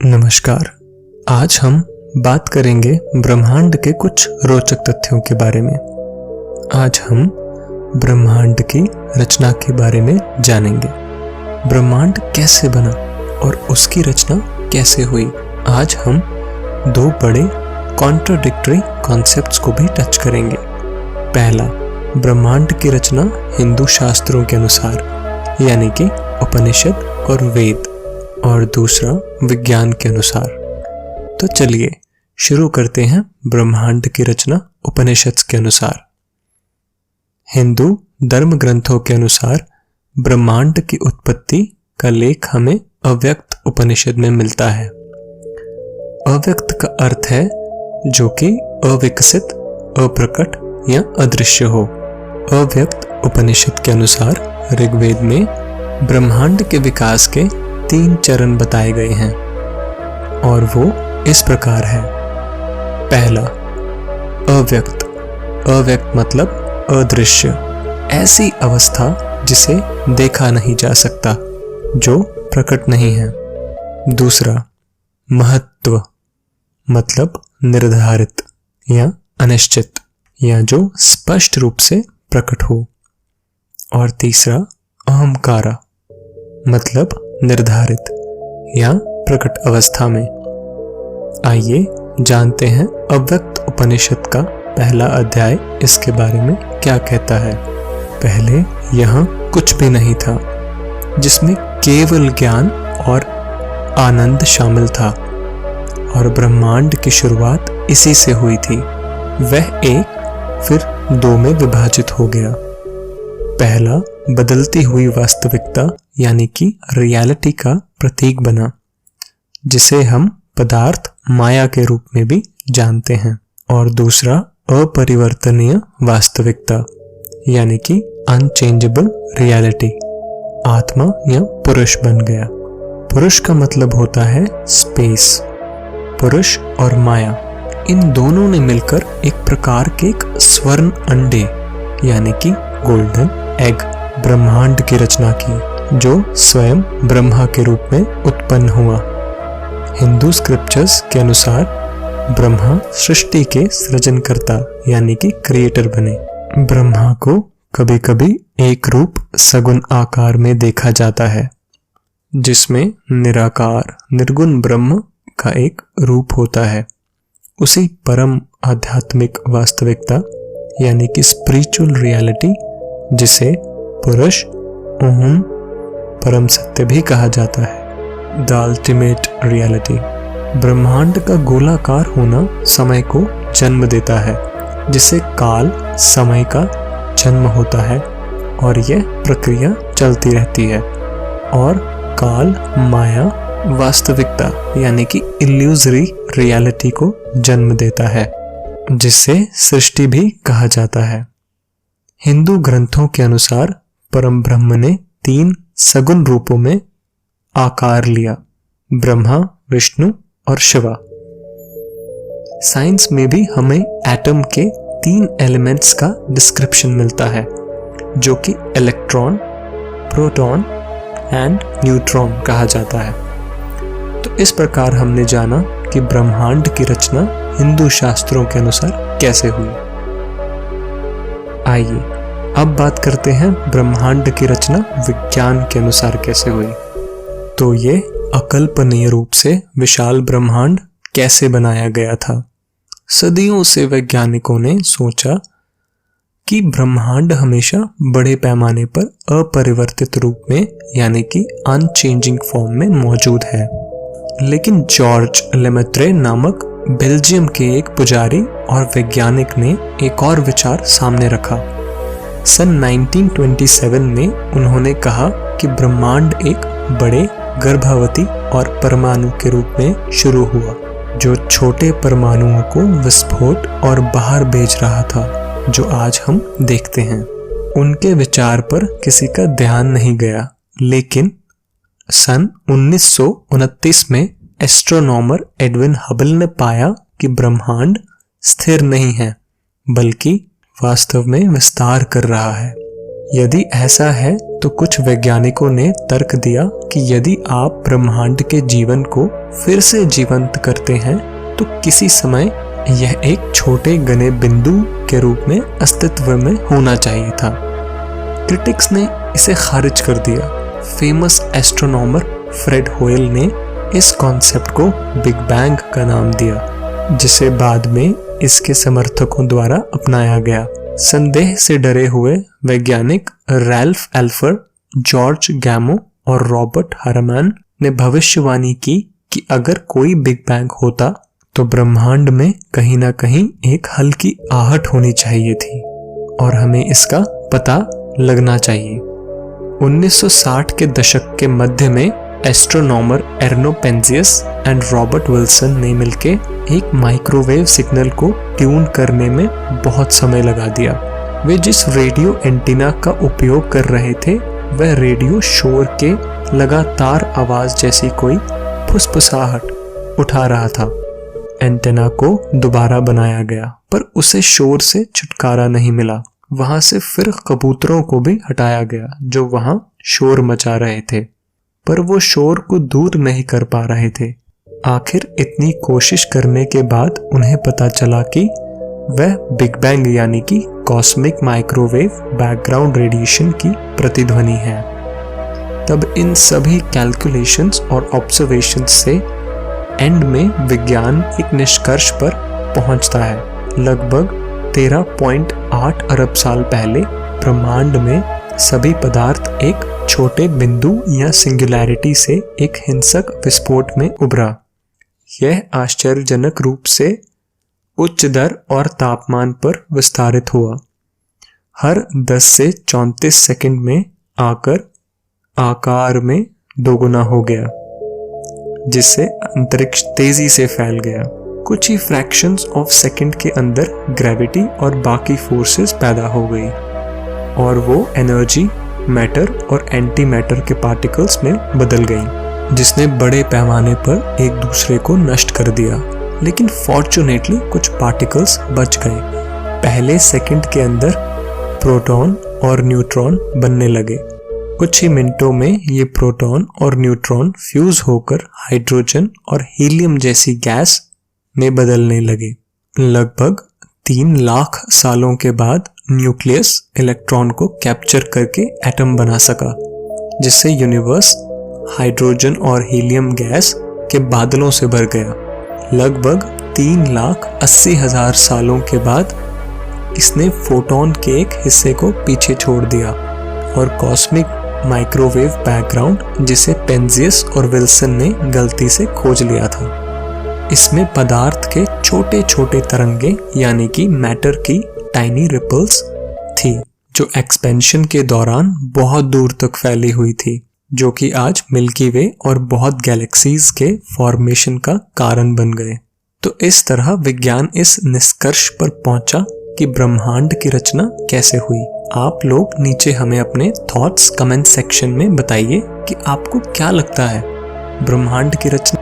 नमस्कार। आज हम बात करेंगे ब्रह्मांड के कुछ रोचक तथ्यों के बारे में। आज हम ब्रह्मांड की रचना के बारे में जानेंगे। ब्रह्मांड कैसे बना और उसकी रचना कैसे हुई। आज हम दो बड़े कॉन्ट्राडिक्टरी कॉन्सेप्ट्स को भी टच करेंगे। पहला, ब्रह्मांड की रचना हिंदू शास्त्रों के अनुसार, यानी कि उपनिषद और वेद, और दूसरा विज्ञान के अनुसार। तो चलिए शुरू करते हैं ब्रह्मांड की रचना उपनिषद के अनुसार। हिंदू धर्म ग्रंथों के अनुसार ब्रह्मांड की उत्पत्ति का लेख हमें अव्यक्त उपनिषद में मिलता है। अव्यक्त का अर्थ है जो कि अविकसित, अप्रकट या अदृश्य हो। अव्यक्त उपनिषद के अनुसार ऋग्वेद में ब्रह्मांड के विकास के 3 चरण बताए गए हैं और वो इस प्रकार है। पहला, अव्यक्त। अव्यक्त मतलब अदृश्य, ऐसी अवस्था जिसे देखा नहीं जा सकता, जो प्रकट नहीं है। दूसरा, महत्व मतलब निर्धारित या अनिश्चित, या जो स्पष्ट रूप से प्रकट हो। और तीसरा, अहंकारा मतलब निर्धारित या प्रकट अवस्था में। आइए जानते हैं अव्यक्त उपनिषद का पहला अध्याय इसके बारे में क्या कहता है। पहले यहाँ कुछ भी नहीं था, जिसमें केवल ज्ञान और आनंद शामिल था, और ब्रह्मांड की शुरुआत इसी से हुई थी। वह एक फिर 2 में विभाजित हो गया। पहला बदलती हुई वास्तविकता यानी कि रियलिटी का प्रतीक बना, जिसे हम पदार्थ माया के रूप में भी जानते हैं। और दूसरा अपरिवर्तनीय वास्तविकता यानी कि अनचेंजेबल रियलिटी, आत्मा या पुरुष बन गया। पुरुष का मतलब होता है स्पेस। पुरुष और माया, इन दोनों ने मिलकर एक प्रकार के एक स्वर्ण अंडे यानी कि गोल्डन एग ब्रह्मांड की रचना की, जो स्वयं ब्रह्मा के रूप में उत्पन्न हुआ। हिंदू स्क्रिप्चर्स के अनुसार ब्रह्मा सृष्टि के सृजनकर्ता यानी कि क्रिएटर बने। ब्रह्मा को कभी कभी एक रूप सगुण आकार में देखा जाता है, जिसमें निराकार निर्गुण ब्रह्म का एक रूप होता है। उसी परम आध्यात्मिक वास्तविकता यानी कि स्पिरिचुअल रियलिटी, जिसे पुरुष ओम परम सत्य भी कहा जाता है, द अल्टीमेट रियलिटी। ब्रह्मांड का गोलाकार होना समय को जन्म देता है, जिसे काल समय का जन्म होता है, और यह प्रक्रिया चलती रहती है। और काल माया वास्तविकता यानी कि इल्यूजरी रियलिटी को जन्म देता है, जिसे सृष्टि भी कहा जाता है। हिंदू ग्रंथों के अनुसार परम ब्रह्म ने 3 सगुण रूपों में आकार लिया, ब्रह्मा, विष्णु और शिवा। साइंस में भी हमें एटम के 3 एलिमेंट्स का डिस्क्रिप्शन मिलता है, जो कि इलेक्ट्रॉन, प्रोटॉन एंड न्यूट्रॉन कहा जाता है। तो इस प्रकार हमने जाना कि ब्रह्मांड की रचना हिंदू शास्त्रों के अनुसार कैसे हुई। आइए अब बात करते हैं ब्रह्मांड की रचना विज्ञान के अनुसार कैसे हुई। तो ये अकल्पनीय रूप से विशाल ब्रह्मांड कैसे बनाया गया था। सदियों से वैज्ञानिकों ने सोचा कि ब्रह्मांड हमेशा बड़े पैमाने पर अपरिवर्तित रूप में यानी कि अनचेंजिंग फॉर्म में मौजूद है। लेकिन जॉर्ज लेमेत्रे नामक बेल्जियम के एक पुजारी और वैज्ञानिक ने एक और विचार सामने रखा। सन 1927 में उन्होंने कहा कि ब्रह्मांड एक बड़े गर्भवती और परमाणु के रूप में शुरू हुआ, जो छोटे परमाणुओं को विस्फोट और बाहर भेज रहा था, जो आज हम देखते हैं। उनके विचार पर किसी का ध्यान नहीं गया, लेकिन सन 1929 में एस्ट्रोनॉमर एडविन हबल ने पाया कि ब्रह्मांड स्थिर नहीं है, बल्कि वास्तव में विस्तार कर रहा है। यदि ऐसा है तो कुछ वैज्ञानिकों ने तर्क दिया कि यदि आप ब्रह्मांड के जीवन को फिर से जीवंत करते हैं तो किसी समय यह एक छोटे घने बिंदु के रूप में अस्तित्व में होना चाहिए था। क्रिटिक्स ने इसे खारिज कर दिया। फेमस एस्ट्रोनॉमर फ्रेड होयल ने इस कॉन्सेप्ट को बिग बैंग का नाम दिया, जिसे बाद में इसके समर्थकों द्वारा अपनाया गया। संदेह से डरे हुए वैज्ञानिक रैल्फ एल्फर, जॉर्ज गैमो और रॉबर्ट हरमैन ने भविष्यवाणी की कि अगर कोई बिग बैंग होता तो ब्रह्मांड में कहीं ना कहीं एक हल्की आहट होनी चाहिए थी और हमें इसका पता लगना चाहिए। 1960 के दशक के मध्य में एस्ट्रोनॉमर एर्नो पेंजियस एंड रॉबर्ट विल्सन ने मिलकर एक माइक्रोवेव सिग्नल को ट्यून करने में बहुत समय लगा दिया। वे जिस रेडियो एंटीना का उपयोग कर रहे थे वह रेडियो शोर के लगातार आवाज जैसी कोई फुसफुसाहट उठा रहा था। एंटीना को दोबारा बनाया गया पर उसे शोर से छुटकारा नहीं मिला। वहां से फिर कबूतरों को भी हटाया गया जो वहां शोर मचा रहे थे, पर वो शोर को दूर नहीं कर पा रहे थे। आखिर इतनी कोशिश करने के बाद उन्हें पता चला कि वह बिग बैंग यानी कि कॉस्मिक माइक्रोवेव बैकग्राउंड रेडिएशन की प्रतिध्वनि है। तब इन सभी कैलकुलेशंस और ऑब्जर्वेशंस से एंड में विज्ञान एक निष्कर्ष पर पहुंचता है। लगभग 13.8 अरब साल पहले ब्रह्मांड में सभी पदार्थ एक छोटे बिंदु या सिंगुलैरिटी से एक हिंसक विस्फोट में उभरा। यह आश्चर्यजनक रूप से उच्च दर और तापमान पर विस्तारित हुआ। हर 10 से 34 सेकंड में आकर आकार में दोगुना हो गया, जिससे अंतरिक्ष तेजी से फैल गया। कुछ ही फ्रैक्शंस ऑफ सेकंड के अंदर ग्रेविटी और बाकी फोर्सेस पैदा हो गई और वो एनर्जी मैटर और एंटी मैटर के पार्टिकल्स में बदल गई, जिसने बड़े पैमाने पर एक दूसरे को नष्ट कर दिया। लेकिन फॉर्चुनेटली कुछ पार्टिकल्स बच गए। पहले सेकंड के अंदर प्रोटॉन और न्यूट्रॉन बनने लगे। कुछ ही मिनटों में ये प्रोटॉन और न्यूट्रॉन फ्यूज होकर हाइड्रोजन और हीलियम जैसी गैस में बदलने लगे। लगभग 3 लाख सालों के बाद न्यूक्लियस इलेक्ट्रॉन को कैप्चर करके एटम बना सका, जिससे यूनिवर्स हाइड्रोजन और हीलियम गैस के बादलों से भर गया। लगभग 3,80,000 सालों के बाद इसने फोटॉन के एक हिस्से को पीछे छोड़ दिया और कॉस्मिक माइक्रोवेव बैकग्राउंड, जिसे पेंजियस और विल्सन ने गलती से खोज लिया था, इसमें पदार्थ के छोटे छोटे तरंगे यानी कि मैटर की टाइनी रिपल्स थी, जो एक्सपेंशन के दौरान बहुत दूर तक फैली हुई थी, जो कि आज मिल्की वे और बहुत गैलेक्सीज के फॉर्मेशन का कारण बन गए। तो इस तरह विज्ञान इस निष्कर्ष पर पहुंचा कि ब्रह्मांड की रचना कैसे हुई। आप लोग नीचे हमें अपने थॉट्स कमेंट सेक्शन में बताइए कि आपको क्या लगता है, ब्रह्मांड की रचना